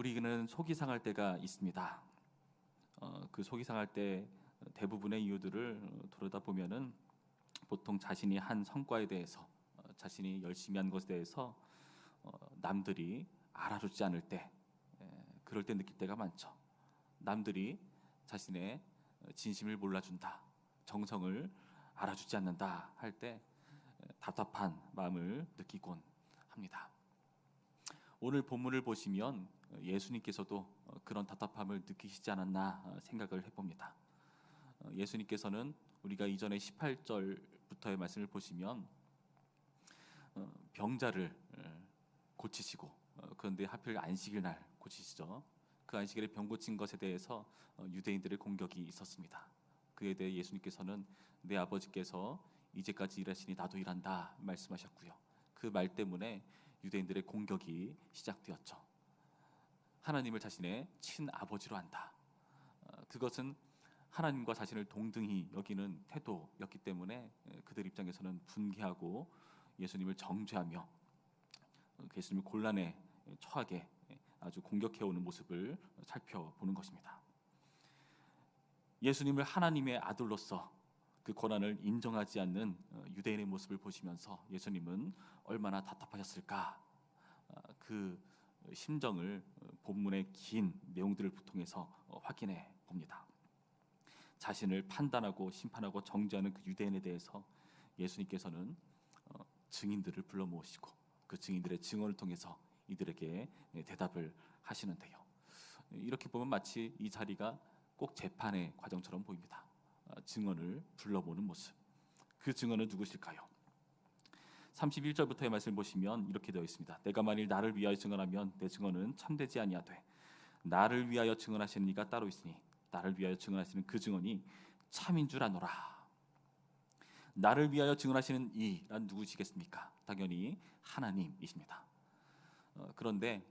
우리는 속이 상할 때가 있습니다. 그 속이 상할 때 대부분의 이유들을 돌아다 보면은 보통 자신이 한 성과에 대해서, 자신이 열심히 한 것에 대해서 남들이 알아주지 않을 때, 그럴 때 느낄 때가 많죠. 남들이 자신의 진심을 몰라준다, 정성을 알아주지 않는다 할 때 답답한 마음을 느끼곤 합니다. 오늘 본문을 보시면 예수님께서도 그런 답답함을 느끼시지 않았나 생각을 해봅니다. 예수님께서는 우리가 이전에 18절부터의 말씀을 보시면 병자를 고치시고, 그런데 하필 안식일 날 고치시죠. 그 안식일에 병 고친 것에 대해서 유대인들의 공격이 있었습니다. 그에 대해 예수님께서는 내 아버지께서 이제까지 일하시니 나도 일한다 말씀하셨고요. 그 말 때문에 유대인들의 공격이 시작되었죠. 하나님을 자신의 친아버지로 한다. 그것은 하나님과 자신을 동등히 여기는 태도였기 때문에 그들 입장에서는 분개하고 예수님을 정죄하며 예수님을 곤란에 처하게 아주 공격해오는 모습을 살펴보는 것입니다. 예수님을 하나님의 아들로서 그 권한을 인정하지 않는 유대인의 모습을 보시면서 예수님은 얼마나 답답하셨을까, 그 심정을 본문의 긴 내용들을 통해서 확인해 봅니다. 자신을 판단하고 심판하고 정죄하는 그 유대인에 대해서 예수님께서는 증인들을 불러 모으시고 그 증인들의 증언을 통해서 이들에게 대답을 하시는데요. 이렇게 보면 마치 이 자리가 꼭 재판의 과정처럼 보입니다. 증언을 불러 모으는 모습. 그 증언은 누구실까요? 31절부터의 말씀을 보시면 이렇게 되어 있습니다. 내가 만일 나를 위하여 증언하면 내 증언은 참되지 아니하되 나를 위하여 증언하시는 이가 따로 있으니 나를 위하여 증언하시는 그 증언이 참인 줄 아노라. 나를 위하여 증언하시는 이란 누구시겠습니까? 당연히 하나님이십니다. 그런데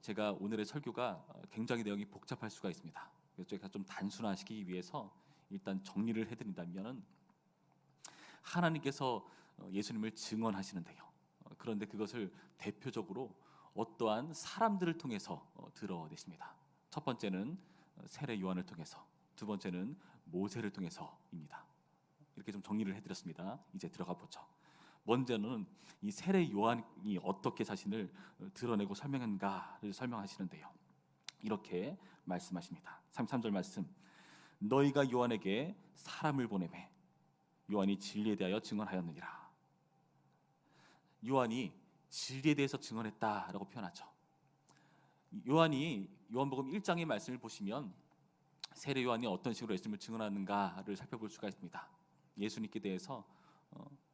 제가 오늘의 설교가 굉장히 내용이 복잡할 수가 있습니다. 그래서 제가 좀 단순화시키기 위해서 일단 정리를 해드린다면, 하나님께서 예수님을 증언하시는데요. 그런데 그것을 대표적으로 어떠한 사람들을 통해서 드러내십니다. 첫 번째는 세례 요한을 통해서, 두 번째는 모세를 통해서입니다. 이렇게 좀 정리를 해드렸습니다. 이제 들어가 보죠. 먼저는 이 세례 요한이 어떻게 자신을 드러내고 설명한가를 설명하시는데요. 이렇게 말씀하십니다. 33절 말씀. 너희가 요한에게 사람을 보내매 요한이 진리에 대하여 증언하였느니라. 요한이 진리에 대해서 증언했다라고 표현하죠. 요한이 요한복음 1장의 말씀을 보시면 세례 요한이 어떤 식으로 예수님을 증언하는가를 살펴볼 수가 있습니다. 예수님께 대해서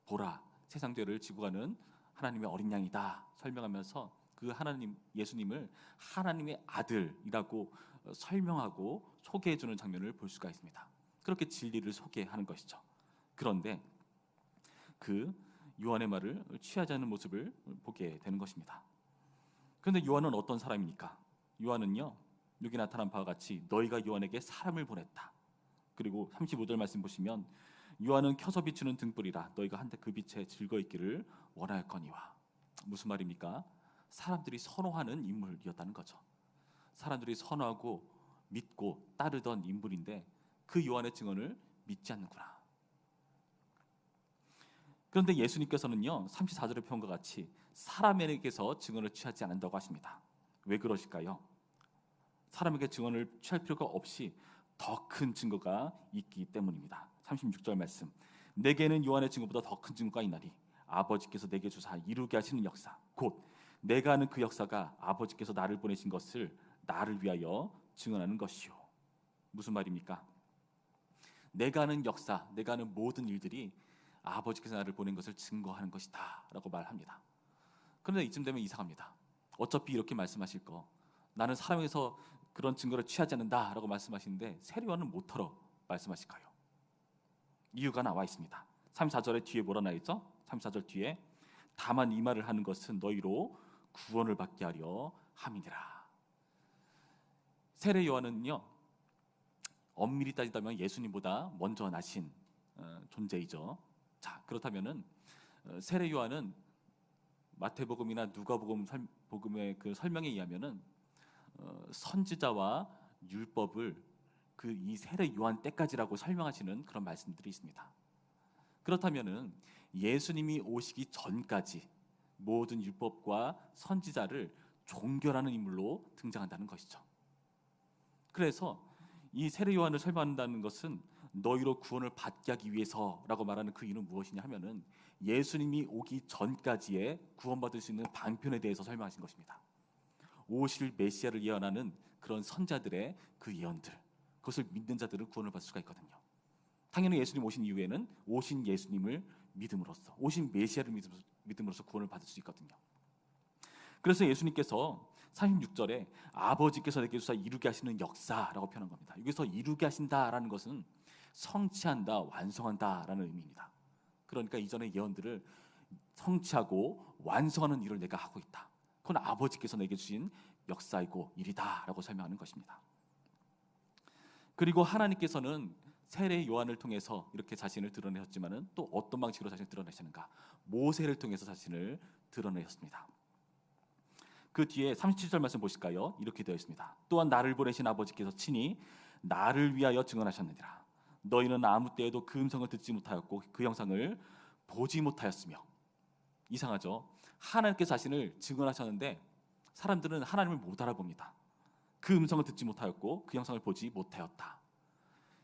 보라, 세상 죄를 지고 가는 하나님의 어린 양이다 설명하면서 그 하나님 예수님을 하나님의 아들이라고 설명하고 소개해주는 장면을 볼 수가 있습니다. 그렇게 진리를 소개하는 것이죠. 그런데 그 요한의 말을 취하지 않는 모습을 보게 되는 것입니다. 그런데 요한은 어떤 사람입니까? 요한은요, 여기 나타난 바와 같이 너희가 요한에게 사람을 보냈다. 그리고 35절 말씀 보시면 요한은 켜서 비추는 등불이라 너희가 한때 그 빛에 즐거이 있기를 원하였거니와. 무슨 말입니까? 사람들이 선호하는 인물이었다는 거죠. 사람들이 선호하고 믿고 따르던 인물인데 그 요한의 증언을 믿지 않는구나. 그런데 예수님께서는요, 34절의 표현과 같이 사람에게서 증언을 취하지 않는다고 하십니다. 왜 그러실까요? 사람에게 증언을 취할 필요가 없이 더 큰 증거가 있기 때문입니다. 36절 말씀. 내게는 요한의 증거보다 더 큰 증거가 있나니 아버지께서 내게 주사 이루게 하시는 역사, 곧 내가 하는 그 역사가 아버지께서 나를 보내신 것을 나를 위하여 증언하는 것이요. 무슨 말입니까? 내가 하는 역사, 내가 하는 모든 일들이 아버지께서 나를 보낸 것을 증거하는 것이다 라고 말합니다. 그런데 이쯤 되면 이상합니다. 어차피 이렇게 말씀하실 거, 나는 사람에서 그런 증거를 취하지 않는다 라고 말씀하시는데 세례 요한은 못하러 말씀하실까요? 이유가 나와 있습니다. 34절의 뒤에 뭐라 나와 있죠? 34절 뒤에 다만 이 말을 하는 것은 너희로 구원을 받게 하려 함이니라. 세례 요한은요, 엄밀히 따지자면 예수님보다 먼저 나신 존재이죠. 자, 그렇다면은 세례 요한은 마태복음이나 누가복음의 그 설명에 의하면은 선지자와 율법을 그 이 세례 요한 때까지라고 설명하시는 그런 말씀들이 있습니다. 그렇다면은 예수님이 오시기 전까지 모든 율법과 선지자를 종결하는 인물로 등장한다는 것이죠. 그래서 이 세례 요한을 설명한다는 것은 너희로 구원을 받게 하기 위해서라고 말하는 그 이유는 무엇이냐 하면은 예수님이 오기 전까지의 구원받을 수 있는 방편에 대해서 설명하신 것입니다. 오실 메시아를 예언하는 그런 선자들의 그 예언들, 그것을 믿는 자들은 구원을 받을 수가 있거든요. 당연히 예수님 오신 이후에는 오신 예수님을 믿음으로써, 오신 메시아를 믿음으로써 구원을 받을 수 있거든요. 그래서 예수님께서 36절에 아버지께서 내게 주사 이루게 하시는 역사라고 표현한 겁니다. 여기서 이루게 하신다라는 것은 성취한다, 완성한다라는 의미입니다. 그러니까 이전의 예언들을 성취하고 완성하는 일을 내가 하고 있다. 그건 아버지께서 내게 주신 역사이고 일이다라고 설명하는 것입니다. 그리고 하나님께서는 세례 요한을 통해서 이렇게 자신을 드러내셨지만은 또 어떤 방식으로 자신을 드러내시는가? 모세를 통해서 자신을 드러내셨습니다. 그 뒤에 37절 말씀 보실까요? 이렇게 되어 있습니다. 또한 나를 보내신 아버지께서 친히 나를 위하여 증언하셨느니라. 너희는 아무 때에도 그 음성을 듣지 못하였고 그 형상을 보지 못하였으며. 이상하죠? 하나님께서 자신을 증언하셨는데 사람들은 하나님을 못 알아봅니다. 그 음성을 듣지 못하였고 그 형상을 보지 못하였다.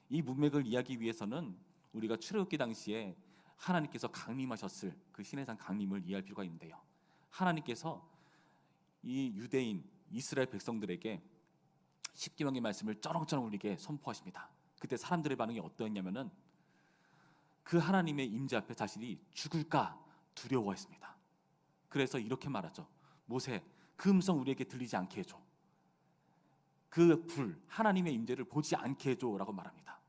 이 문맥을 이해하기 위해서는 우리가 출애굽기 당시에 하나님께서 강림하셨을 그 시내산 강림을 이해할 필요가 있는데요. 하나님께서 이 유대인 이스라엘 백성들에게 십계명의 말씀을 쩌렁쩌렁 울리게 선포하십니다. 그때 사람들의 반응이 어떠했냐면은 그 하나님의 임재 앞에 자신이 죽을까 두려워했습니다. 그래서 이렇게 말하죠. 모세, 그 음성 우리에게 들리지 않게 해줘. 그 불, 하나님의 임재를 보지 않게 해줘라고 말합니다.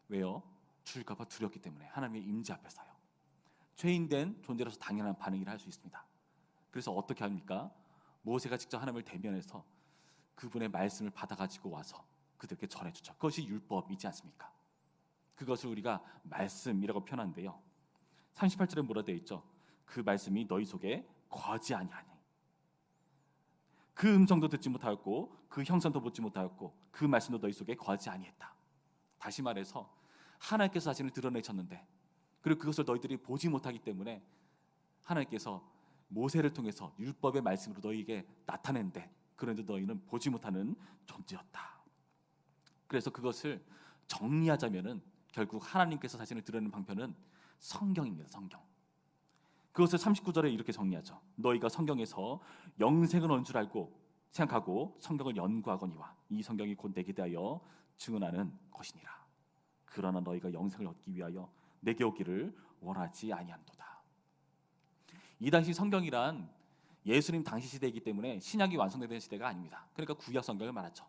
왜요? 죽을까 봐 두렵기 때문에. 하나님의 임재 앞에서요. 죄인된 존재로서 당연한 반응이라 할 수 있습니다. 그래서 어떻게 합니까? 모세가 직접 하나님을 대면해서 그분의 말씀을 받아가지고 와서 그들에게 전해주죠. 그것이 율법이지 않습니까? 그것을 우리가 말씀이라고 표현하는데요. 38절에 뭐라 되어 있죠? 그 말씀이 너희 속에 거하지 아니하니. 그 음성도 듣지 못하였고 그 형상도 보지 못하였고 그 말씀도 너희 속에 거하지 아니했다. 다시 말해서 하나님께서 자신을 드러내셨는데 그리고 그것을 너희들이 보지 못하기 때문에 하나님께서 모세를 통해서 율법의 말씀으로 너희에게 나타낸데 그런데 너희는 보지 못하는 존재였다. 그래서 그것을 정리하자면은 결국 하나님께서 자신을 드러내는 방편은 성경입니다. 성경. 그것을 39절에 이렇게 정리하죠. 너희가 성경에서 영생을 얻는 줄 알고 생각하고 성경을 연구하거니와 이 성경이 곧 내게 대하여 증언하는 것이니라. 그러나 너희가 영생을 얻기 위하여 내게 오기를 원하지 아니한도다. 이 당시 성경이란 예수님 당시 시대이기 때문에 신약이 완성된 시대가 아닙니다. 그러니까 구약 성경을 말하죠.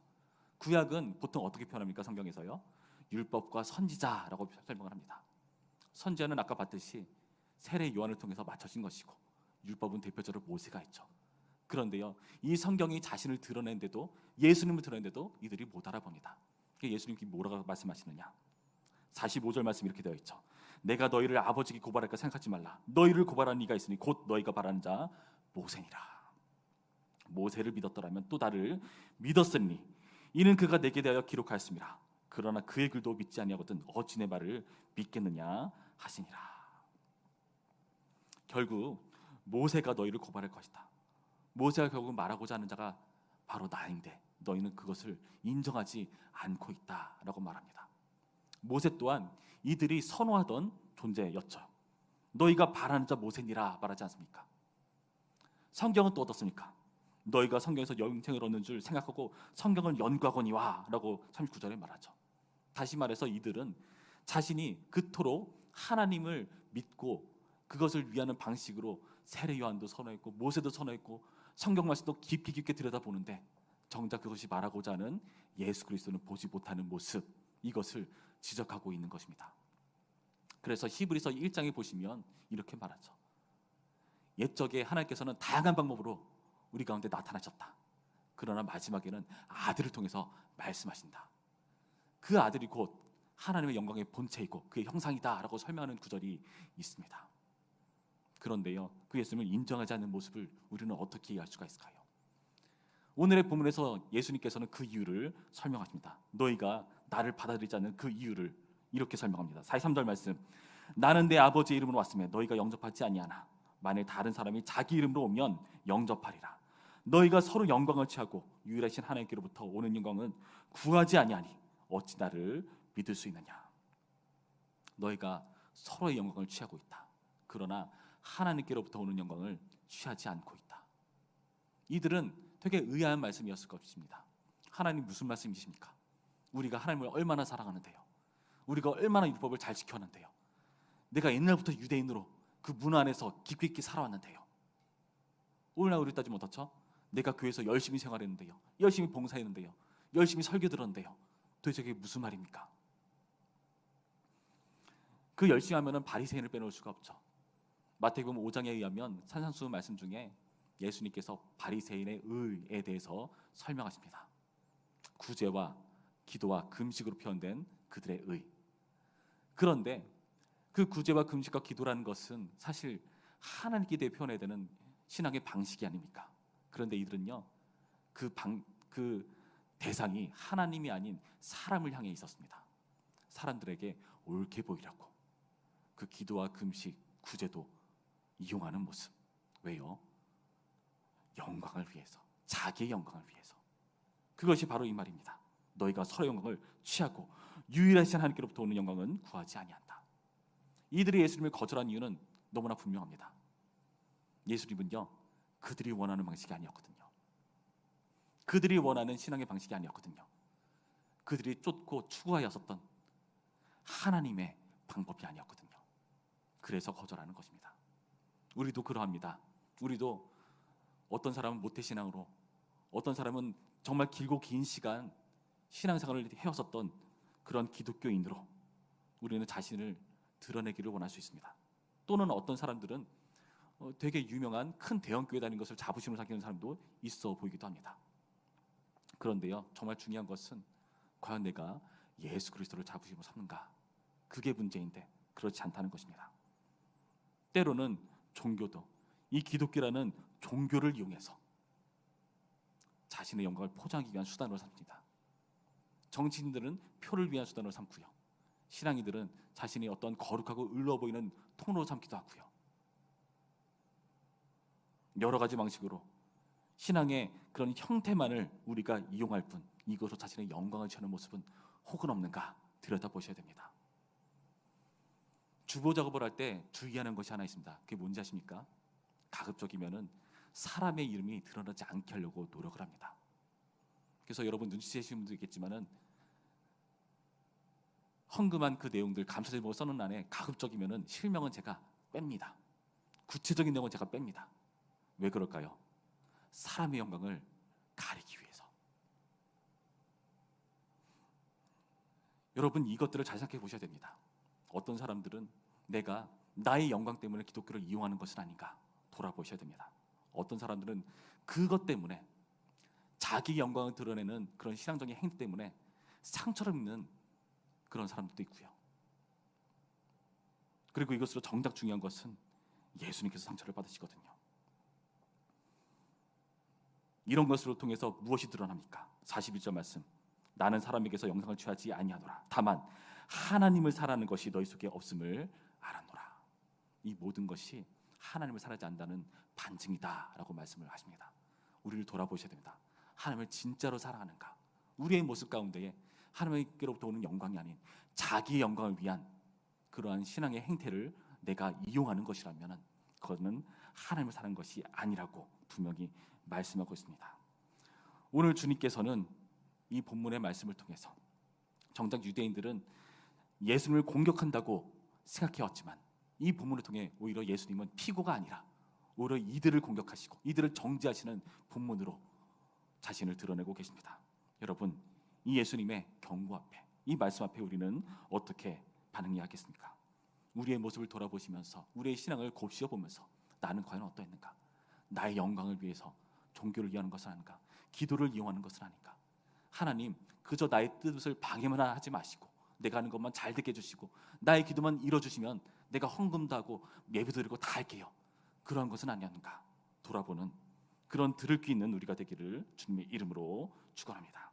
구약은 보통 어떻게 표현합니까? 성경에서요. 율법과 선지자라고 설명을 합니다. 선지자는 아까 봤듯이 세례 요한을 통해서 맞춰진 것이고 율법은 대표적으로 모세가 있죠. 그런데요, 이 성경이 자신을 드러낸데도 예수님을 드러낸데도 이들이 못 알아봅니다. 예수님이 뭐라고 말씀하시느냐? 45절 말씀 이렇게 되어 있죠. 내가 너희를 아버지께 고발할까 생각하지 말라. 너희를 고발한 이가 있으니 곧 너희가 바라는 자 모세니라. 모세를 믿었더라면 또 나를 믿었으니 이는 그가 내게 대하여 기록하였습니다. 그러나 그의 글도 믿지 아니하거든 어찌 내 말을 믿겠느냐 하시니라. 결국 모세가 너희를 고발할 것이다. 모세가 결국 말하고자 하는 자가 바로 나인데 너희는 그것을 인정하지 않고 있다라고 말합니다. 모세 또한 이들이 선호하던 존재였죠. 너희가 바라는 자 모세니라 말하지 않습니까? 성경은 또 어떻습니까? 너희가 성경에서 영생을 얻는 줄 생각하고 성경을 연구하거니와 라고 39절에 말하죠. 다시 말해서 이들은 자신이 그토록 하나님을 믿고 그것을 위하는 방식으로 세례 요한도 선호했고 모세도 선호했고 성경 말씀도 깊이 깊게 들여다보는데 정작 그것이 말하고자 하는 예수 그리스도는 보지 못하는 모습, 이것을 지적하고 있는 것입니다. 그래서 히브리서 1장에 보시면 이렇게 말하죠. 옛적에 하나님께서는 다양한 방법으로 우리 가운데 나타나셨다. 그러나 마지막에는 아들을 통해서 말씀하신다. 그 아들이 곧 하나님의 영광의 본체이고 그의 형상이다 라고 설명하는 구절이 있습니다. 그런데요, 그 예수님을 인정하지 않는 모습을 우리는 어떻게 이해할 수가 있을까요? 오늘의 본문에서 예수님께서는 그 이유를 설명하십니다. 너희가 나를 받아들이지 않는 그 이유를 이렇게 설명합니다. 43절 말씀. 나는 내 아버지의 이름으로 왔으며 너희가 영접하지 아니하나 만일 다른 사람이 자기 이름으로 오면 영접하리라. 너희가 서로 영광을 취하고 유일하신 하나님께로부터 오는 영광은 구하지 아니하니 어찌 나를 믿을 수 있느냐. 너희가 서로의 영광을 취하고 있다. 그러나 하나님께로부터 오는 영광을 취하지 않고 있다. 이들은 되게 의아한 말씀이었을 것입니다. 하나님 무슨 말씀이십니까? 우리가 하나님을 얼마나 사랑하는데요, 우리가 얼마나 율법을 잘 지켰는데요, 내가 옛날부터 유대인으로 그 문화 안에서 깊이 있게 살아왔는데요, 오늘날 우리 따지면 어떻죠? 내가 교회에서 열심히 생활했는데요, 열심히 봉사했는데요, 열심히 설교 들었는데요, 도대체 그게 무슨 말입니까? 그 열심히 하면은 바리새인을 빼놓을 수가 없죠. 마태복음 5장에 의하면 산상수훈 말씀 중에 예수님께서 바리새인의 의에 대해서 설명하십니다. 구제와 기도와 금식으로 표현된 그들의 의. 그런데 그 구제와 금식과 기도라는 것은 사실 하나님께 대해 표현해야 되는 신앙의 방식이 아닙니까? 그런데 이들은요, 그 대상이 하나님이 아닌 사람을 향해 있었습니다. 사람들에게 옳게 보이라고 그 기도와 금식, 구제도 이용하는 모습. 왜요? 영광을 위해서, 자기의 영광을 위해서. 그것이 바로 이 말입니다. 너희가 서로 영광을 취하고 유일하신 하나님께로부터 오는 영광은 구하지 아니한다. 이들이 예수님을 거절한 이유는 너무나 분명합니다. 예수님은요, 그들이 원하는 방식이 아니었거든요. 그들이 원하는 신앙의 방식이 아니었거든요. 그들이 쫓고 추구하였었던 하나님의 방법이 아니었거든요. 그래서 거절하는 것입니다. 우리도 그러합니다. 우리도 어떤 사람은 모태신앙으로, 어떤 사람은 정말 길고 긴 시간 신앙생활을 해왔었던 그런 기독교인으로 우리는 자신을 드러내기를 원할 수 있습니다. 또는 어떤 사람들은 되게 유명한 큰 대형교회 다니는 것을 자부심으로 삼기는 사람도 있어 보이기도 합니다. 그런데요, 정말 중요한 것은 과연 내가 예수 그리스도를 자부심으로 삼는가? 그게 문제인데 그렇지 않다는 것입니다. 때로는 종교도 이 기독교라는 종교를 이용해서 자신의 영광을 포장하기 위한 수단으로 삼습니다. 정치인들은 표를 위한 수단으로 삼고요, 신앙인들은 자신이 어떤 거룩하고 의로워 보이는 통로로 삼기도 하고요. 여러 가지 방식으로 신앙의 그런 형태만을 우리가 이용할 뿐 이것으로 자신의 영광을 취하는 모습은 혹은 없는가 들여다보셔야 됩니다. 주보 작업을 할 때 주의하는 것이 하나 있습니다. 그게 뭔지 아십니까? 가급적이면은 사람의 이름이 드러나지 않게 하려고 노력을 합니다. 그래서 여러분 눈치채시는 분도 있겠지만은 헝금한 그 내용들 감사제목을 써놓은 안에 가급적이면은 실명은 제가 뺍니다. 구체적인 내용은 제가 뺍니다. 왜 그럴까요? 사람의 영광을 가리기 위해서. 여러분 이것들을 잘 생각해 보셔야 됩니다. 어떤 사람들은 내가 나의 영광 때문에 기독교를 이용하는 것은 아닌가 돌아보셔야 됩니다. 어떤 사람들은 그것 때문에 자기 영광을 드러내는 그런 신앙적인 행위 때문에 상처를 입는 그런 사람들도 있고요. 그리고 이것으로 정작 중요한 것은 예수님께서 상처를 받으시거든요. 이런 것으로 통해서 무엇이 드러납니까? 41절 말씀. 나는 사람에게서 영상을 취하지 아니하노라. 다만 하나님을 사랑하는 것이 너희 속에 없음을 알았노라. 이 모든 것이 하나님을 사랑하지 않는다는 반증이다라고 말씀을 하십니다. 우리를 돌아보셔야 됩니다. 하나님을 진짜로 사랑하는가? 우리의 모습 가운데에 하나님께로부터 오는 영광이 아닌 자기의 영광을 위한 그러한 신앙의 행태를 내가 이용하는 것이라면 그것은 하나님을 사랑하는 것이 아니라고 분명히 말씀하고 있습니다. 오늘 주님께서는 이 본문의 말씀을 통해서 정작 유대인들은 예수님을 공격한다고 생각해왔지만 이 본문을 통해 오히려 예수님은 피고가 아니라 오히려 이들을 공격하시고 이들을 정죄하시는 본문으로 자신을 드러내고 계십니다. 여러분 이 예수님의 경고 앞에 이 말씀 앞에 우리는 어떻게 반응해야 하겠습니까? 우리의 모습을 돌아보시면서 우리의 신앙을 곱씹어 보면서 나는 과연 어떠했는가? 나의 영광을 위해서 종교를 이용하는 것은 아닌가? 기도를 이용하는 것은 아닌가? 하나님 그저 나의 뜻을 방해만 하지 마시고 내가 하는 것만 잘 되게 해주시고 나의 기도만 이뤄주시면 내가 헌금도 하고 예배도 드리고 다 할게요. 그러한 것은 아니었는가? 돌아보는 그런 들을 귀 있는 우리가 되기를 주님의 이름으로 축원합니다.